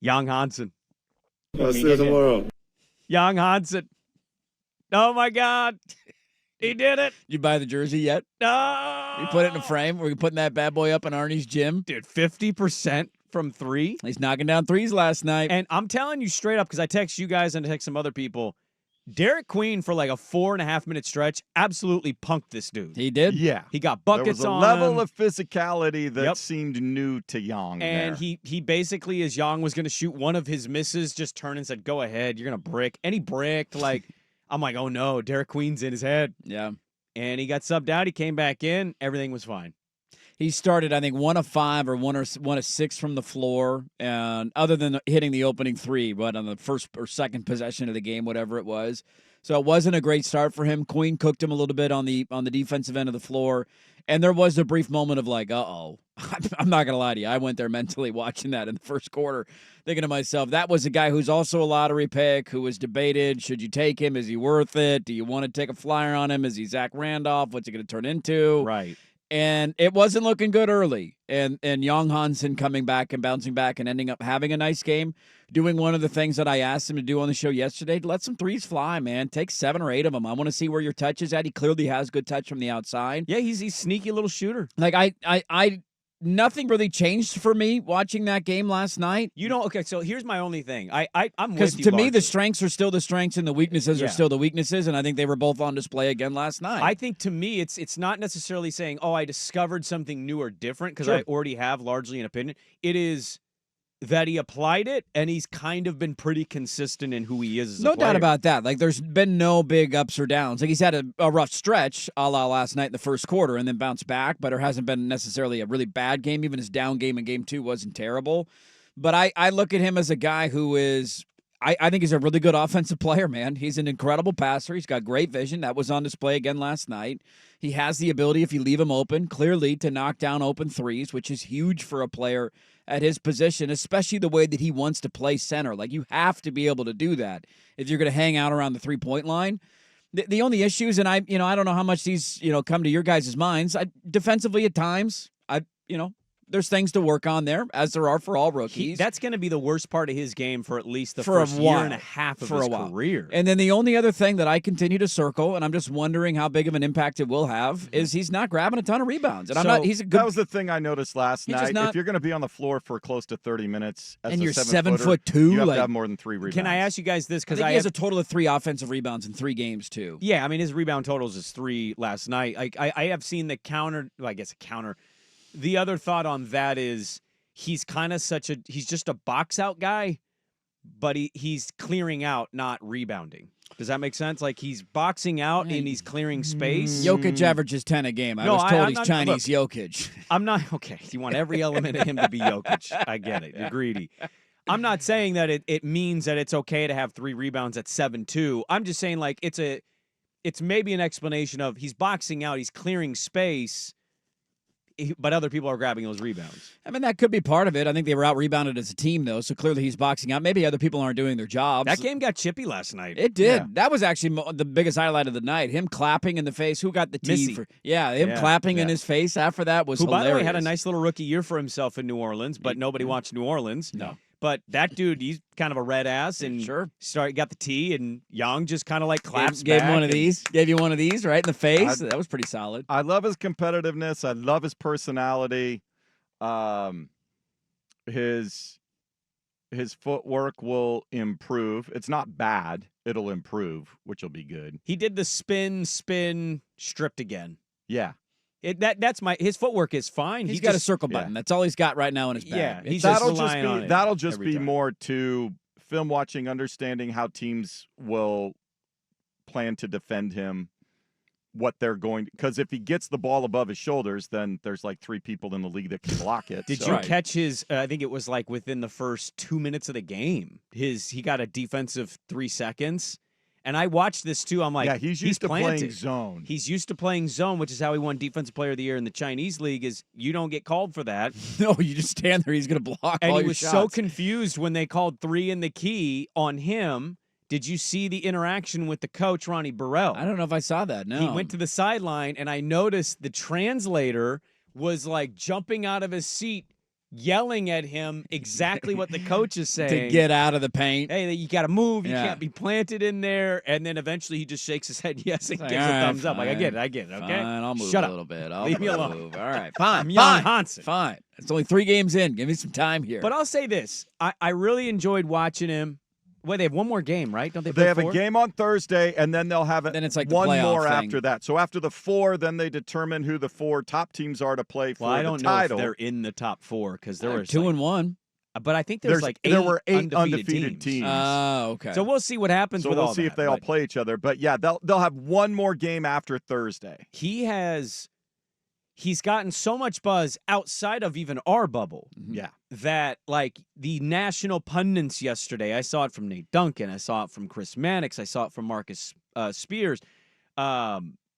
Yang Hansen. I'll see you tomorrow. Yang Hansen. Oh, my God. He did it. Did you buy the jersey yet? No. You put it in a frame? We're putting that bad boy up in Arnie's gym? Dude, 50% from three. He's knocking down threes last night. And I'm telling you straight up, because I text you guys and I text some other people, Derek Queen, for like a 4.5-minute stretch, absolutely punked this dude. He did? Yeah. He got buckets there was a on level him. of physicality that seemed new to Yang. And there. he basically, as Yang was going to shoot one of his misses, just turned and said, go ahead, you're going to brick. And he bricked. Like, I'm like, oh no, Derek Queen's in his head. Yeah. And he got subbed out. He came back in. Everything was fine. He started, I think, 1 of 5 or 1 of 6 from the floor, and other than hitting the opening three, but on the first or second possession of the game, whatever it was. So it wasn't a great start for him. Queen cooked him a little bit on the defensive end of the floor, and there was a brief moment of like, uh-oh. I'm not going to lie to you. I went there mentally watching that in the first quarter, thinking to myself, that was a guy who's also a lottery pick, who was debated. Should you take him? Is he worth it? Do you want to take a flyer on him? Is he Zach Randolph? What's he going to turn into? Right. And it wasn't looking good early. And Yang Hansen coming back and bouncing back and ending up having a nice game, doing one of the things that I asked him to do on the show yesterday. Let some threes fly, man. Take 7 or 8 of them. I want to see where your touch is at. He clearly has good touch from the outside. Yeah, he's a sneaky little shooter. Like, I nothing really changed for me watching that game last night. You don't. Okay, so here's my only thing. I'm Because with you, to me, largely. the strengths are still the strengths and the weaknesses Yeah. are still the weaknesses, and I think they were both on display again last night. I think to me, it's not necessarily saying, oh, I discovered something new or different, because Sure. I already have largely an opinion. It is that he applied it, and he's kind of been pretty consistent in who he is as a No player. doubt about that. Like, there's been no big ups or downs. Like, he's had a rough stretch, a la last night in the first quarter, and then bounced back, but there hasn't been necessarily a really bad game. Even his down game in game 2 wasn't terrible. But I look at him as a guy who is, I think he's a really good offensive player, man. He's an incredible passer. He's got great vision. That was on display again last night. He has the ability, if you leave him open, clearly to knock down open threes, which is huge for a player at his position, especially the way that he wants to play center. Like, you have to be able to do that if you're going to hang out around the three-point line. The only issues, and I don't know how much these, come to your guys' minds. Defensively at times, there's things to work on there, as there are for all rookies. That's going to be the worst part of his game for at least the For a first while. year and a half of For his a while. career. And then the only other thing that I continue to circle, and I'm just wondering how big of an impact it will have, is he's not grabbing a ton of rebounds. And he's a good. That was the thing I noticed last He's just night. not- If you're going to be on the floor for close to 30 minutes as And a you're 7-footer, 7'2", you have like- to have more than 3 rebounds. Can I ask you guys this? I Because think I he has have, a total of 3 offensive rebounds in 3 games, too. yeah, I mean, his rebound totals is 3 last night. I have seen the counter. Well, I guess a counter. The other thought on that is he's kind of he's just a box out guy, but he's clearing out, not rebounding. Does that make sense? Like, he's boxing out and he's clearing space. Jokic averages 10 a game. I No, was told I'm he's not- Chinese look. Jokic. I'm not okay. You want every element of him to be Jokic. I get it. You're greedy. I'm not saying that it means that it's okay to have 3 rebounds at 7-2. I'm just saying, like, it's maybe an explanation of he's boxing out, he's clearing space, but other people are grabbing those rebounds. I mean, that could be part of it. I think they were out-rebounded as a team, though, so clearly he's boxing out. Maybe other people aren't doing their jobs. That game got chippy last night. It did. Yeah. That was actually the biggest highlight of the night. Him clapping in the face. Who got the tee? Missy. Him Yeah. clapping in his face after that was Who, hilarious. by the way, had a nice little rookie year for himself in New Orleans, but nobody watched New Orleans. No. But that dude, he's kind of a red ass, and Sure. got the tee, and Young just kind of like claps Gave him back one of and- these. Gave you one of these right in the face. That was pretty solid. I love his competitiveness. I love his personality. His footwork will improve. It's not bad. It'll improve, which will be good. He did the spin, stripped again. Yeah. That's his footwork is fine. He's He got a just- circle button. That's all he's got right now in his bag. Yeah, It's he's just That'll just relying on be it that'll just every be time. more to film watching, understanding how teams will plan to defend him, what they're going, because if he gets the ball above his shoulders, then there's like 3 people in the league that can block it. Did so- you Right. catch his? I think it was like within the first 2 minutes of the game. He got a defensive 3 seconds, and I watched this too. I'm like, Yeah, he's used to planted. playing zone. He's used to playing zone, which is how he won Defensive Player of the Year in the Chinese League. Is you don't get called for that, No, you just stand there. He's going to block and all he your was shots. so confused when they called 3 in the key on him. Did you see the interaction with the coach, Ronnie Burrell? I don't know if I saw that. No. He went to the sideline, and I noticed the translator was like jumping out of his seat, yelling at him exactly what the coach is saying. To get out of the paint. Hey, you got to move. You Yeah. can't be planted in there. And then eventually he just shakes his head yes and Like, gives all a right, thumbs up. Like, I fine. get it, okay? Fine, I'll move Shut a up. little bit. I'll Leave me move. alone. All right, fine. I'm Yang Hansen. Fine. It's only 3 games in. Give me some time here. But I'll say this. I really enjoyed watching him. Well, they have one more game, right? Don't they They play have 4? a game on Thursday, and then they'll have Then it's like the one playoff more thing. after that. So after the 4, then they determine who the 4 top teams are to play for Well, I the don't know title. if they're in the top 4 because there were 2 and 1. But I think there were 8 undefeated teams. Oh, okay. So we'll see what happens So with we'll all see that, if they all but play each other. But yeah, they'll have one more game after Thursday. He's gotten so much buzz outside of even our bubble. Yeah. That like the national pundits yesterday, I saw it from Nate Duncan, I saw it from Chris Mannix, I saw it from Marcus Spears.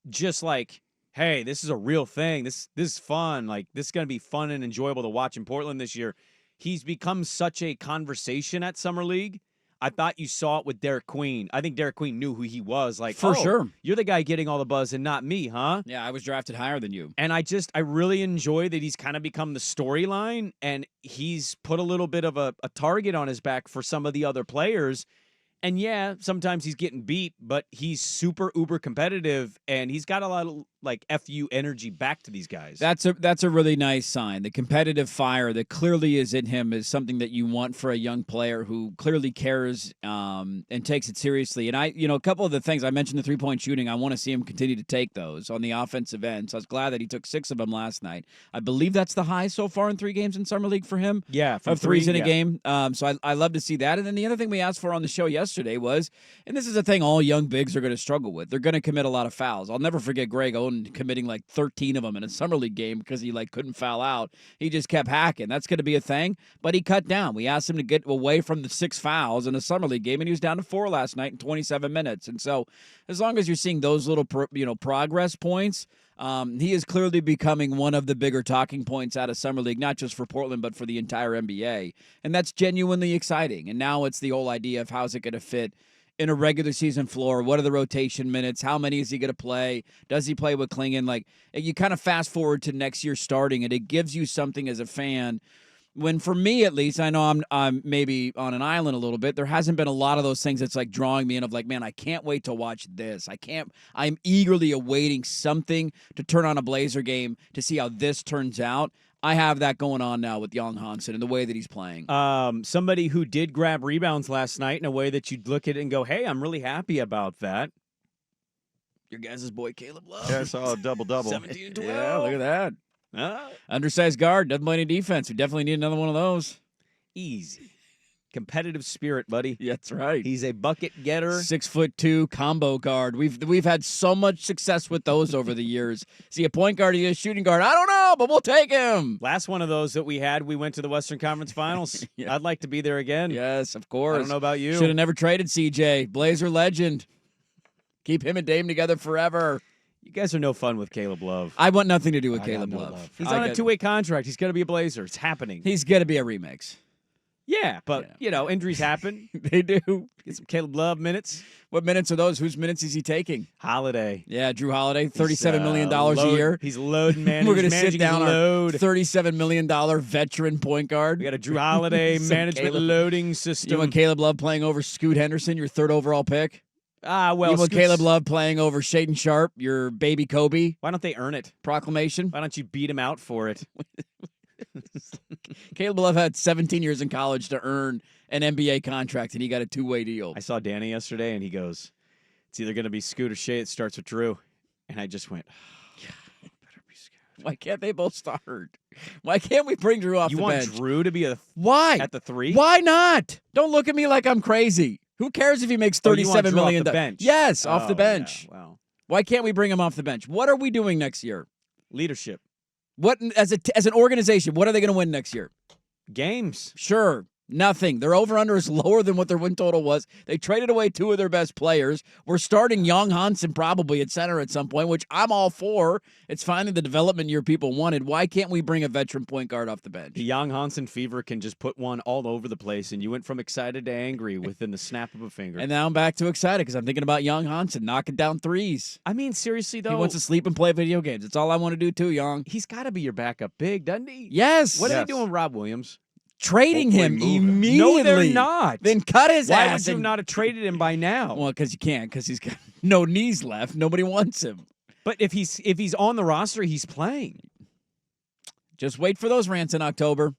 Just like, hey, this is a real thing. This is fun. Like this is gonna be fun and enjoyable to watch in Portland this year. He's become such a conversation at Summer League. I thought you saw it with Derek Queen. I think Derek Queen knew who he was. Like, For sure. You're the guy getting all the buzz and not me, huh? Yeah, I was drafted higher than you. And I really enjoy that he's kind of become the storyline and he's put a little bit of a target on his back for some of the other players. And yeah, sometimes he's getting beat, but he's super uber competitive and he's got a lot of like FU energy back to these guys. That's a really nice sign. The competitive fire that clearly is in him is something that you want for a young player who clearly cares and takes it seriously. And a couple of the things I mentioned, the 3-point shooting, I want to see him continue to take those on the offensive end. So I was glad that he took 6 of them last night. I believe that's the high so far in 3 games in Summer League for him. Yeah, from of threes in a yeah. game. So I love to see that. And then the other thing we asked for on the show yesterday was, and this is a thing all young bigs are going to struggle with, they're going to commit a lot of fouls. I'll never forget Greg Oden committing like 13 of them in a Summer League game because he like couldn't foul out. He just kept hacking. That's going to be a thing, but he cut down. We asked him to get away from the 6 fouls in a Summer League game, and he was down to 4 last night in 27 minutes. And so as long as you're seeing those little progress points, he is clearly becoming one of the bigger talking points out of Summer League, not just for Portland, but for the entire NBA. And that's genuinely exciting. And now it's the whole idea of how's it going to fit in a regular season floor. What are the rotation minutes? How many is he going to play? Does he play with Klingon? Like, you kind of fast forward to next year starting, and it gives you something as a fan. When, for me at least, I know I'm maybe on an island a little bit, there hasn't been a lot of those things that's like drawing me in of like, man, I can't wait to watch this. I'm eagerly awaiting something to turn on a Blazer game to see how this turns out. I have that going on now with Yang Hansen and the way that he's playing. Somebody who did grab rebounds last night in a way that you'd look at it and go, hey, I'm really happy about that. Your guys' boy, Caleb Love. Yeah, I saw a double-double. 17 and 12. Yeah, look at that. Ah, Undersized guard, doesn't play any defense. We definitely need another one of those. easy. Competitive spirit, buddy. Yeah, that's right. He's a bucket getter. 6'2" combo guard. We've had so much success with those over the years. See, a point guard, a shooting guard. I don't know, but we'll take him. Last one of those that we had, we went to the Western Conference Finals. Yeah. I'd like to be there again. Yes, of course. I don't know about you. Should have never traded CJ. Blazer legend. Keep him and Dame together forever. You guys are no fun with Caleb Love. I want nothing to do with I Caleb got no Love. love. He's on a 2-way contract. He's going to be a Blazer. It's happening. He's going to be a remix. Yeah, but, injuries happen. They do. Get some Caleb Love minutes. What minutes are those? Whose minutes is he taking? Holiday. Yeah, Drew Holiday, $37 million a year. He's loading, man. We're He's going to sit managing his down our load. $37 million veteran point guard. We got a Drew Holiday Some management Caleb. loading You system. want Caleb Love playing over Scoot Henderson, your 3rd overall pick? Well, You want Scoots- Caleb Love playing over Shaden Sharp, your baby Kobe Why don't they earn it? proclamation? Why don't you beat him out for it? Caleb Love had 17 years in college to earn an NBA contract, and he got a 2-way deal. I saw Danny yesterday, and he goes, it's either going to be Scoot or Shea. It starts with Drew. And I just went, better be Scoot. Why can't they both start? Why can't we bring Drew off You the want bench? Drew to be Why? at the 3? Why not? Don't look at me like I'm crazy. Who cares if he makes Oh, you want $37 Drew off million? the bench? Yes, off Oh, the bench. Yeah, wow. Why can't we bring him off the bench? What are we doing next year? Leadership. What as an organization? What are they going to win next year? Games. Sure, Nothing. Their over-under is lower than what their win total was. They traded away 2 of their best players. We're starting Yang Hansen probably at center at some point, which I'm all for. It's finally the development year people wanted. Why can't we bring a veteran point guard off the bench? The Yang Hansen fever can just put one all over the place, and you went from excited to angry within the snap of a finger. And now I'm back to excited because I'm thinking about Yang Hansen knocking down threes. I mean, seriously, though. He wants to sleep and play video games. That's all I want to do too, Yang. He's got to be your backup big, doesn't he? Yes. What are Yes. they doing, Rob Williams? Trading him Hopefully move him. immediately. No, they're not. Then cut his Why ass. would you and- not have traded him by now? Well, because you can't, because he's got no knees left. Nobody wants him. But if he's on the roster, he's playing. Just wait for those rants in October.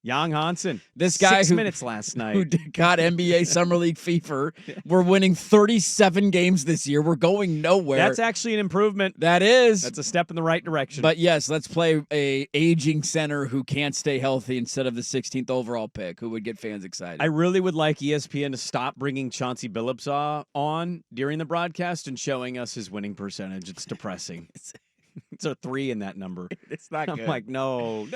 Yang Hansen. This guy 6 who- minutes last night. Who got NBA Summer League fever. We're winning 37 games this year. We're going nowhere. That's actually an improvement. That is. That's a step in the right direction. But yes, let's play a aging center who can't stay healthy instead of the 16th overall pick, who would get fans excited. I really would like ESPN to stop bringing Chauncey Billups on during the broadcast and showing us his winning percentage. It's depressing. It's a 3 in that number. It's not I'm like, no.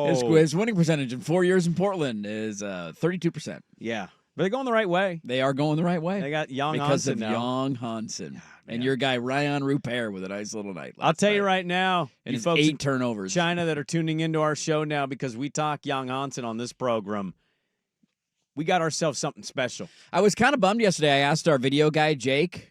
His winning percentage in 4 years in Portland is 32%. Yeah. But they're going the right way. They are going the right way. They got Yang because Hansen of now. Yang Hansen. And man. your guy, Ryan Rupert, with a nice little night. I'll tell you right now, And you his folks 8 in turnovers. China that are tuning into our show now because we talk Yang Hansen on this program, we got ourselves something special. I was kind of bummed yesterday. I asked our video guy, Jake,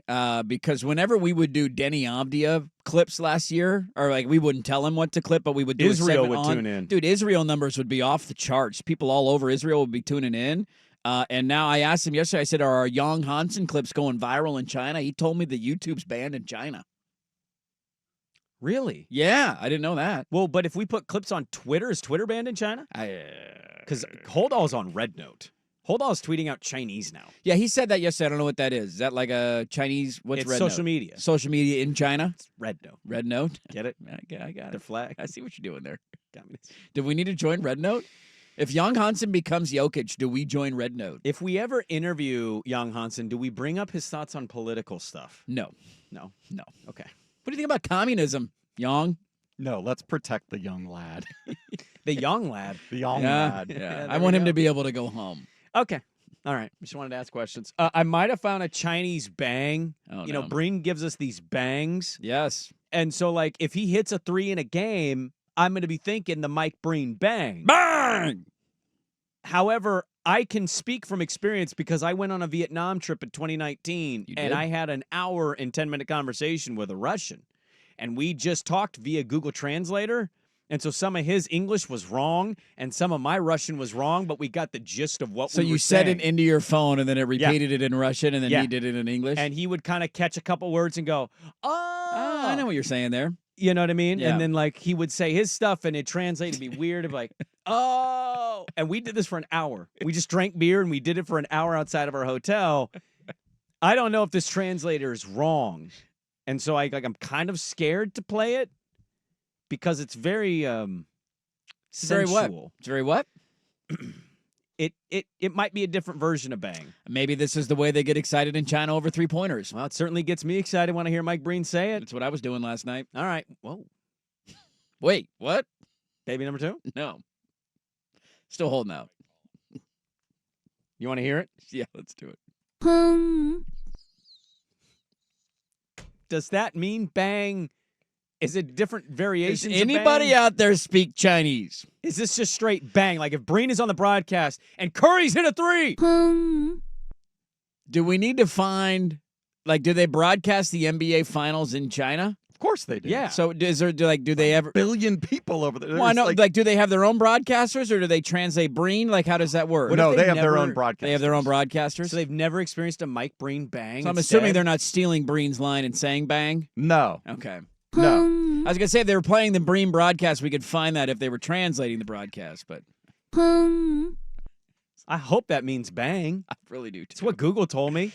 because whenever we would do Denny Avdia clips last year, or like we wouldn't tell him what to clip, but we would do a Israel segment would on, tune in. Dude, Israel numbers would be off the charts. People all over Israel would be tuning in. And now I asked him yesterday, I said, are our Yang Hansen clips going viral in China? He told me the YouTube's banned in China. Really? Yeah, I didn't know that. Well, but if we put clips on Twitter, is Twitter banned in China? Because Holdall's on Red Note. Holdall's tweeting out Chinese now. Yeah, he said that yesterday. I don't know what that is. Is that like a Chinese? What's It's Red social Note? media. Social media in China? It's Red Note. Red Note? Get it? I got Their it. flag. I see what you're doing there. Communists. Do we need to join Red Note? If Yang Hansen becomes Jokic, do we join Red Note? If we ever interview Yang Hansen, do we bring up his thoughts on political stuff? No. No. No. Okay. What do you think about communism, Yang? No, let's protect the young lad. The young lad. The young Yeah. lad. Yeah. there I we want him go. to be able to go home. Okay. All right. Just wanted to ask questions. I might have found a Chinese bang. Oh, You know, no. Breen gives us these bangs. Yes. And so, like, if he hits a 3 in a game, I'm going to be thinking the Mike Breen bang. Bang! However, I can speak from experience because I went on a Vietnam trip in 2019, You and did? I had an hour and 10-minute conversation with a Russian. And we just talked via Google Translator. And so some of his English was wrong, and some of my Russian was wrong, but we got the gist of what So we were you said saying. it into your phone, and then it repeated it in Russian, and then Yeah. he did it in English? And he would kind of catch a couple words and go, Oh, I know what you're saying there. You know what I mean? Yeah. And then, like, he would say his stuff, and it translated to be weird. Of like, oh. And we did this for an hour. We just drank beer, and we did it for an hour outside of our hotel. I don't know if this translator is wrong. And so I'm kind of scared to play it because it's very It's very what? sensual. It's very what? It might be a different version of bang. Maybe this is the way they get excited in China over 3-pointers. Well, it certainly gets me excited when I hear Mike Breen say it. That's what I was doing last night. All right. Whoa. Wait, what? Baby number 2? No. Still holding out. You want to hear it? Yeah, let's do it. Does that mean bang? Is it different Does variations of anybody bang? out there speak Chinese? Is this just straight bang? Like if Breen is on the broadcast and Curry's hit a 3. Do we need to find, like, do they broadcast the NBA Finals in China? Of course they do. Yeah. So is there, do they ever? Billion people over there. Well, I know, There's, like, do they have their own broadcasters, or do they translate Breen? Like, how does that work? What no, if they they've have their own never- broadcast. They have their own broadcasters. So they've never experienced a Mike Breen bang. So I'm instead? assuming they're not stealing Breen's line and saying bang. No. Okay. No. I was gonna say if they were playing the Breen broadcast, we could find that if they were translating the broadcast, but I hope that means bang. I really do too. It's what Google told me.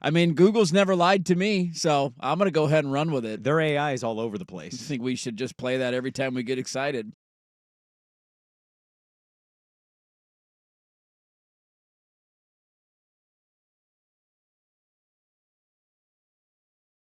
I mean, Google's never lied to me, so I'm gonna go ahead and run with it. Their AI is all over the I place. think we should just play that every time we get excited.